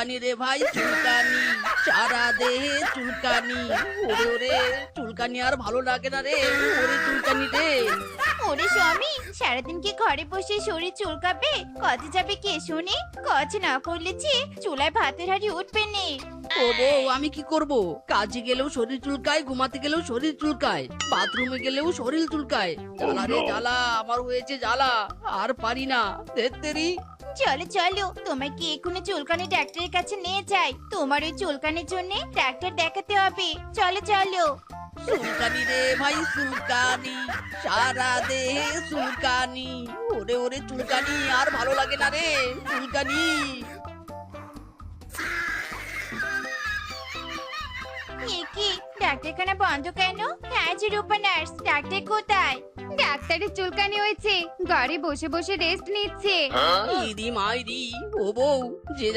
চুলকানি রে ভাই চুলকানি, সারা দেহে চুলকানি। ওরে ওরে চুলকানি আর ভালো লাগে না রে, ওরে চুলকানি রে। ওরে স্বামী, সারাদিন কি ঘরে বসে শরীর চুলকাবে? কাজে যাবে কে শুনি? কাজ না করলে যে চুলায় ভাতের হাঁড়ি উঠবে নে। ও বউ, আমি কি করব? কাজে গেলেও শরীর চুলকায়, ঘুমাতে গেলেও শরীর চুলকায়, বাথরুমে গেলেও শরীর চুলকায়। জ্বালা রে জ্বালা, আমার হয়েছে জ্বালা, আর পারি না। ধেত্তেরি। চলো চলো, তোমাকে এক্ষুনি চুলকানি ডাক্তারের কাছে নিয়ে যাই। তোমার ওই চুলকানির জন্য ডাক্তার দেখাতে হবে। চলো চলো। চুলকানি রে ভাই চুলকানি, সারা দেহে চুলকানি। ওরে ওরে চুলকানি আর ভালো লাগে না রে, চুলকানি। এ কি, ডাক্তারখানা বন্ধ কেন? হ্যাঁ যে রূপা নার্স, ডাক্তার কোথায়? ডাক্তারের চুলকানি হয়েছে, ঘরে বসে বসে রেস্ট নিচ্ছে। ইদি মাইরি, ও বউ, যে